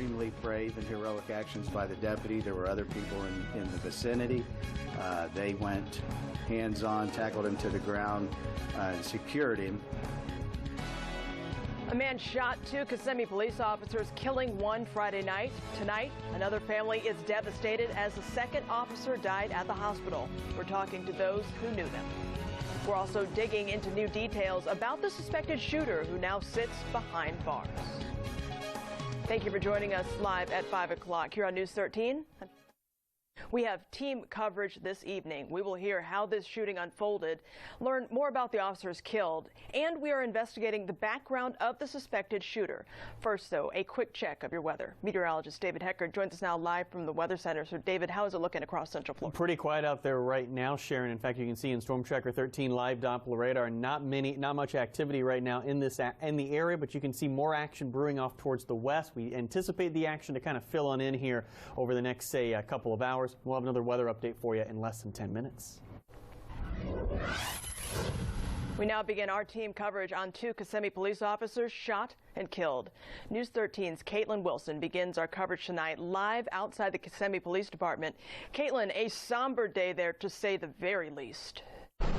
extremely brave and heroic actions by the deputy. There were other people in the vicinity. They went hands-on, tackled him to the ground, and secured him. A man shot 2 Kissimmee police officers, killing 1 Friday night. Tonight, another family is devastated as the second officer died at the hospital. We're talking to those who knew them. We're also digging into new details about the suspected shooter who now sits behind bars. Thank you for joining us live at 5 o'clock here on News 13. We have team coverage this evening. We will hear how this shooting unfolded, learn more about the officers killed, and we are investigating the background of the suspected shooter. First, though, a quick check of your weather. Meteorologist David Hecker joins us now live from the Weather Center. So, David, how is it looking across Central Florida? Pretty quiet out there right now, Sharon. In fact, you can see in Storm Tracker 13 live Doppler radar, not much activity right now in the area, but you can see more action brewing off towards the west. We anticipate the action to kind of fill on in here over the next, say, a couple of hours. We'll have another weather update for you in less than 10 minutes. We now begin our team coverage on 2 Kissimmee police officers shot and killed. News 13's Caitlin Wilson begins our coverage tonight live outside the Kissimmee Police Department. Caitlin, a somber day there to say the very least. And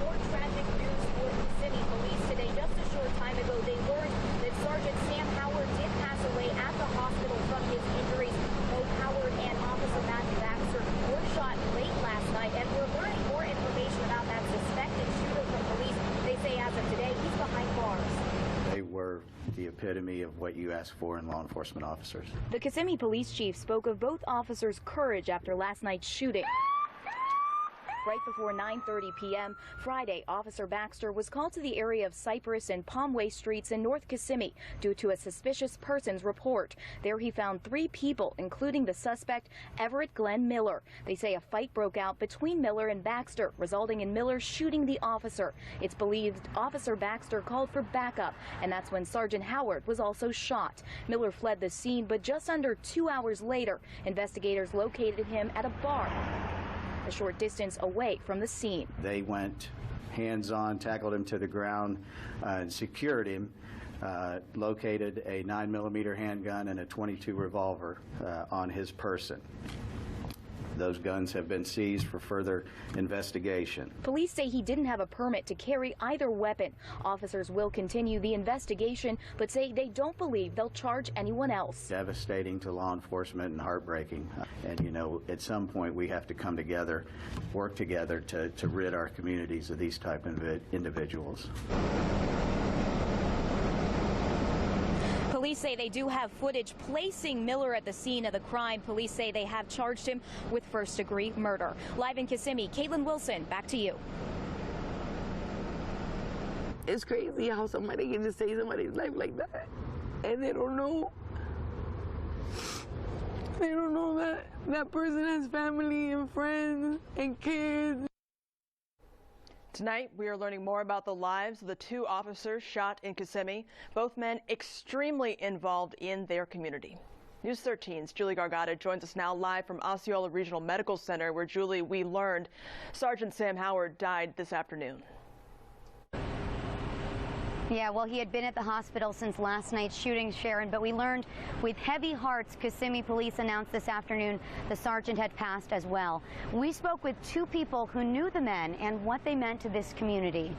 more tragic news for Kissimmee police today. Just a short time ago, they learned that Sergeant Sam Howard did pass away at the hospital from his injuries. Both Howard and Officer Matthew Baxter were shot late last night, and we're learning more information about that suspected shooter from police. They say as of today, he's behind bars. They were the epitome of what you ask for in law enforcement officers. The Kissimmee police chief spoke of both officers' courage after last night's shooting. Right before 9:30 p.m. Friday, Officer Baxter was called to the area of Cypress and Palmway Streets in North Kissimmee due to a suspicious persons report. There he found 3 people, including the suspect, Everett Glenn Miller. They say a fight broke out between Miller and Baxter, resulting in Miller shooting the officer. It's believed Officer Baxter called for backup, and that's when Sergeant Howard was also shot. Miller fled the scene, but just under 2 hours later, investigators located him at a bar a short distance away from the scene. They went hands-on, tackled him to the ground, and secured him, located a 9mm handgun and a .22 revolver on his person. Those guns have been seized for further investigation. Police say he didn't have a permit to carry either weapon. Officers will continue the investigation, but say they don't believe they'll charge anyone else. Devastating to law enforcement and heartbreaking. And, you know, at some point we have to come together, work together to rid our communities of these type of individuals. Police say they do have footage placing Miller at the scene of the crime. Police say they have charged him with first-degree murder. Live in Kissimmee, Caitlin Wilson, back to you. It's crazy how somebody can just take somebody's life like that, and they don't know. They don't know that that person has family and friends and kids. Tonight, we are learning more about the lives of the 2 officers shot in Kissimmee, both men extremely involved in their community. News 13's Julie Gargata joins us now live from Osceola Regional Medical Center, where, Julie, we learned Sergeant Sam Howard died this afternoon. Yeah, well, he had been at the hospital since last night's shooting, Sharon, but we learned with heavy hearts, Kissimmee police announced this afternoon the sergeant had passed as well. We spoke with 2 people who knew the men and what they meant to this community.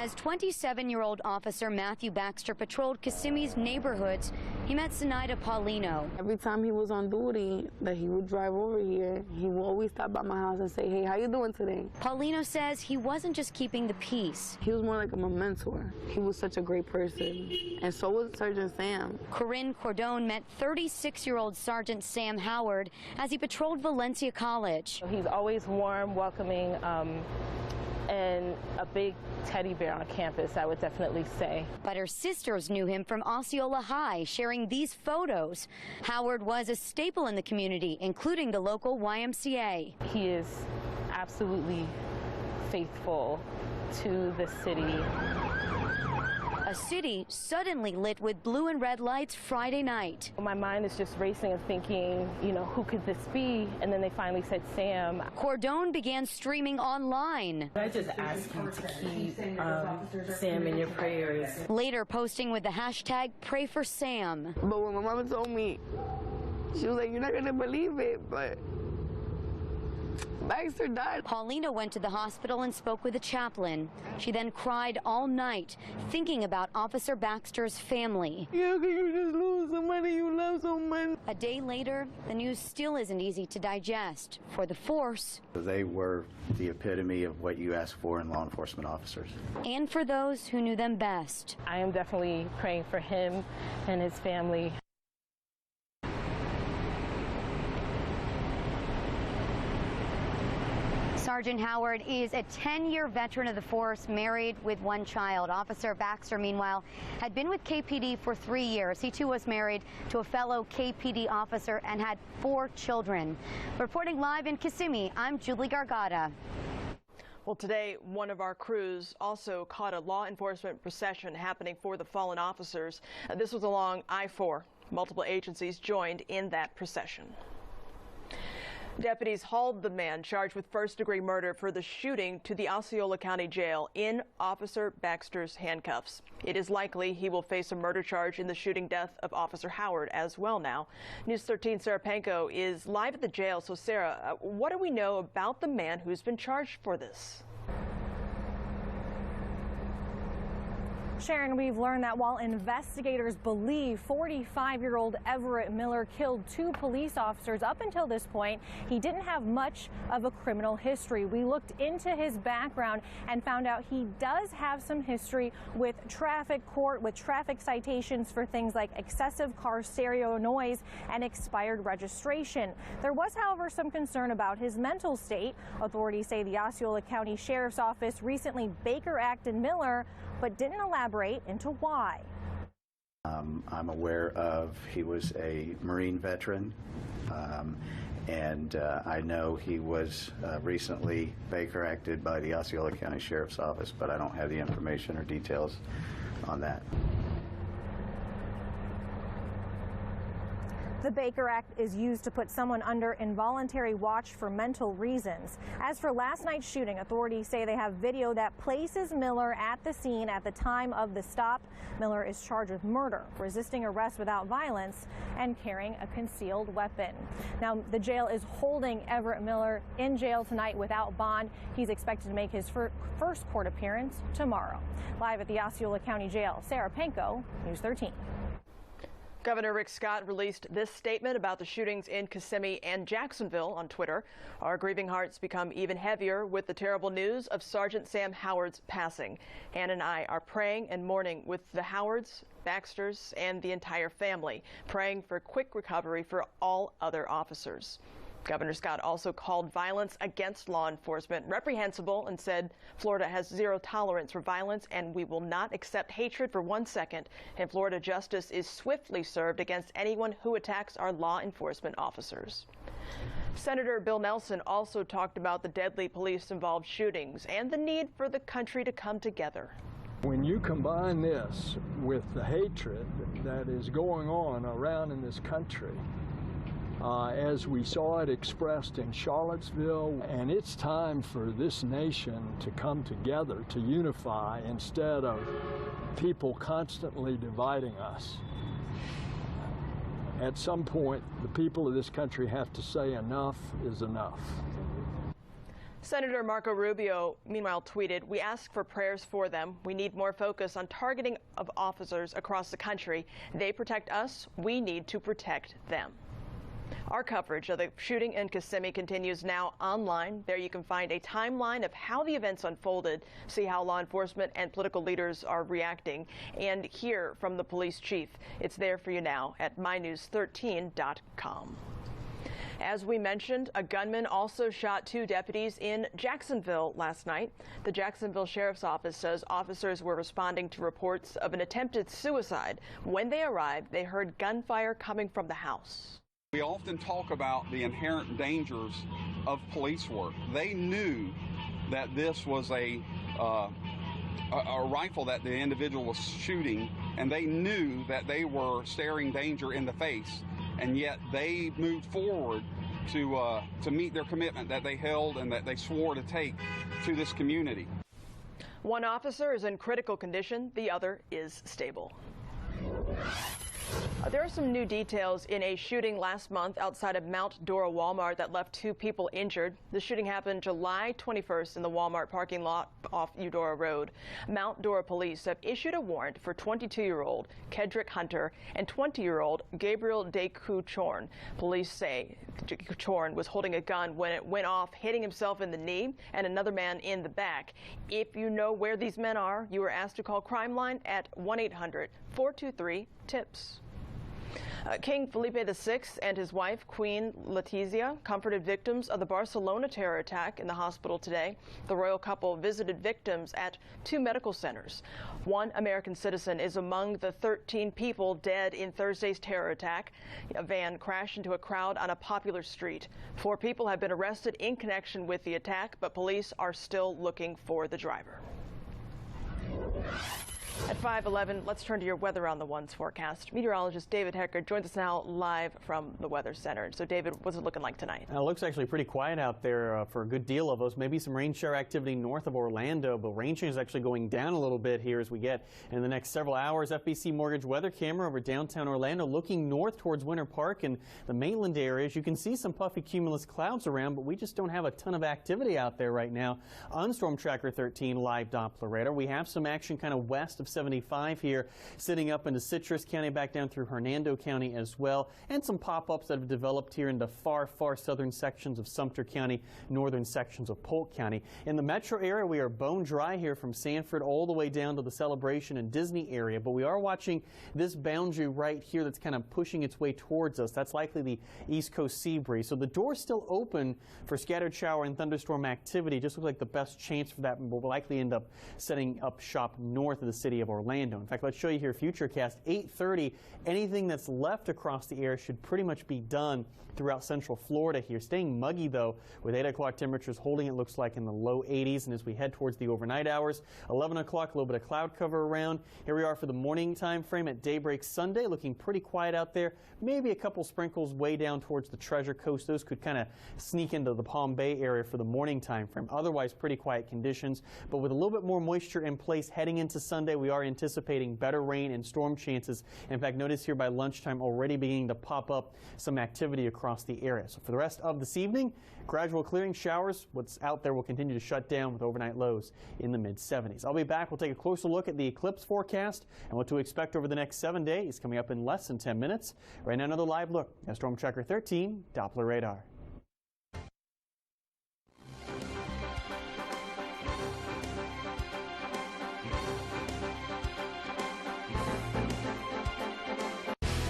As 27-year-old Officer Matthew Baxter patrolled Kissimmee's neighborhoods, he met Zenaida Paulino. Every time he was on duty that he would drive over here, he would always stop by my house and say, "Hey, how you doing today?" Paulino says he wasn't just keeping the peace. He was more like my mentor. He was such a great person, and so was Sergeant Sam. Corinne Cordone met 36-year-old Sergeant Sam Howard as he patrolled Valencia College. He's always warm, welcoming, and a big teddy bear on campus, I would definitely say. But her sisters knew him from Osceola High, sharing these photos. Howard was a staple in the community, including the local YMCA. He is absolutely faithful to the city, A city suddenly lit with blue and red lights Friday night. My mind is just racing and thinking, you know, who could this be? And then they finally said Sam. Cordone began streaming online. I just ask you to keep Sam in your prayers. Later posting with the hashtag #PrayForSam. But when my mama told me, she was like, "You're not gonna believe it, but Baxter died." Paulina went to the hospital and spoke with a chaplain. She then cried all night, thinking about Officer Baxter's family. How can you just lose somebody you love so much? A day later, the news still isn't easy to digest for the force They were the epitome of what you ask for in law enforcement officers. and for those who knew them best. I am definitely praying for him and his family. Sergeant Howard is a 10-year veteran of the force, married with one child. Officer Baxter, meanwhile, had been with KPD for 3 years. He too was married to a fellow KPD officer and had 4 children. Reporting live in Kissimmee, I'm Julie Gargata. Well, today, one of our crews also caught a law enforcement procession happening for the fallen officers. This was along I-4. Multiple agencies joined in that procession. Deputies hauled the man charged with first-degree murder for the shooting to the Osceola County Jail in Officer Baxter's handcuffs. It is likely he will face a murder charge in the shooting death of Officer Howard as well now. News 13's Sarah Panko is live at the jail. So, Sarah, what do we know about the man who's been charged for this? Sharon, we've learned that while investigators believe 45-year-old Everett Miller killed 2 police officers, up until this point, he didn't have much of a criminal history. We looked into his background and found out he does have some history with traffic court, with traffic citations for things like excessive car stereo noise and expired registration. There was, however, some concern about his mental state. Authorities say the Osceola County Sheriff's Office recently Baker Acted Miller, but didn't elaborate into why. I'm aware of he was a Marine veteran, and I know he was recently Baker acted by the Osceola County Sheriff's Office, but I don't have the information or details on that. The Baker Act is used to put someone under involuntary watch for mental reasons. As for last night's shooting, authorities say they have video that places Miller at the scene at the time of the stop. Miller is charged with murder, resisting arrest without violence, and carrying a concealed weapon. Now, the jail is holding Everett Miller in jail tonight without bond. He's expected to make his first court appearance tomorrow. Live at the Osceola County Jail, Sarah Panko, News 13. Governor Rick Scott released this statement about the shootings in Kissimmee and Jacksonville on Twitter. Our grieving hearts become even heavier with the terrible news of Sergeant Sam Howard's passing. Ann and I are praying and mourning with the Howards, Baxters, and the entire family, praying for quick recovery for all other officers. Governor Scott also called violence against law enforcement reprehensible and said Florida has zero tolerance for violence and we will not accept hatred for 1 second. And Florida justice is swiftly served against anyone who attacks our law enforcement officers. Senator Bill Nelson also talked about the deadly police-involved shootings and the need for the country to come together. When you combine this with the hatred that is going on around in this country, as we saw it expressed in Charlottesville, and it's time for this nation to come together, to unify, instead of people constantly dividing us. At some point, the people of this country have to say enough is enough. Senator Marco Rubio, meanwhile, tweeted, "We ask for prayers for them. We need more focus on targeting of officers across the country. They protect us. We need to protect them." Our coverage of the shooting in Kissimmee continues now online. There you can find a timeline of how the events unfolded, see how law enforcement and political leaders are reacting, and hear from the police chief. It's there for you now at mynews13.com. As we mentioned, a gunman also shot 2 deputies in Jacksonville last night. The Jacksonville Sheriff's Office says officers were responding to reports of an attempted suicide. When they arrived, they heard gunfire coming from the house. We often talk about the inherent dangers of police work. They knew that this was a a rifle that the individual was shooting, and they knew that they were staring danger in the face, and yet they moved forward to meet their commitment that they held and that they swore to take to this community. One officer is in critical condition, the other is stable. There are some new details in a shooting last month outside of Mount Dora Walmart that left 2 people injured. The shooting happened July 21st in the Walmart parking lot off Eudora Road. Mount Dora police have issued a warrant for 22-year-old Kedrick Hunter and 20-year-old Gabriel DeCouchorn. Police say DeCouchorn was holding a gun when it went off, hitting himself in the knee and another man in the back. If you know where these men are, you are asked to call Crime Line at 1-800-423-TIPS. King Felipe VI and his wife, Queen Letizia, comforted victims of the Barcelona terror attack in the hospital today. The royal couple visited victims at 2 medical centers. One American citizen is among the 13 people dead in Thursday's terror attack. A van crashed into a crowd on a popular street. 4 people have been arrested in connection with the attack, but police are still looking for the driver. At 5:11, let's turn to your Weather on the Ones forecast. Meteorologist David Hecker joins us now live from the Weather Center. So, David, what's it looking like tonight? It looks actually pretty quiet out there for a good deal of us. Maybe some rain shower activity north of Orlando, but rain change is actually going down a little bit here as we get in the next several hours. FBC Mortgage weather camera over downtown Orlando looking north towards Winter Park and the mainland areas. You can see some puffy cumulus clouds around, but we just don't have a ton of activity out there right now. On Storm Tracker 13 live Doppler radar, we have some action kind of west of 75 here, sitting up into Citrus County, back down through Hernando County as well, and some pop-ups that have developed here into far southern sections of Sumter County, northern sections of Polk County. In the metro area, we are bone dry here from Sanford all the way down to the Celebration and Disney area, but we are watching this boundary right here that's kind of pushing its way towards us. That's likely the East Coast sea breeze. So the door's still open for scattered shower and thunderstorm activity. Just looks like the best chance for that will likely end up setting up shop north of the city of Orlando. In fact, let's show you here Futurecast 8:30. Anything that's left across the air should pretty much be done throughout central Florida here. Staying muggy, though, with 8 o'clock temperatures holding, it looks like, in the low 80s. And as we head towards the overnight hours, 11 o'clock, a little bit of cloud cover around. Here we are for the morning time frame at daybreak Sunday, looking pretty quiet out there. Maybe a couple sprinkles way down towards the Treasure Coast. Those could kind of sneak into the Palm Bay area for the morning time frame. Otherwise, pretty quiet conditions. But with a little bit more moisture in place heading into Sunday, we are anticipating better rain and storm chances. In fact, notice here by lunchtime already beginning to pop up some activity across the area. So for the rest of this evening, gradual clearing showers. What's out there will continue to shut down with overnight lows in the mid-70s. I'll be back. We'll take a closer look at the eclipse forecast and what to expect over the next 7 days coming up in less than 10 minutes. Right now, another live look at Storm Tracker 13 Doppler radar.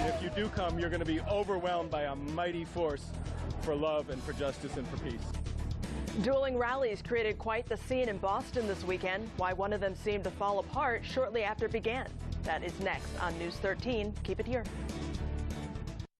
If you do come, you're going to be overwhelmed by a mighty force for love and for justice and for peace. Dueling rallies created quite the scene in Boston this weekend. Why one of them seemed to fall apart shortly after it began. That is next on News 13. Keep it here.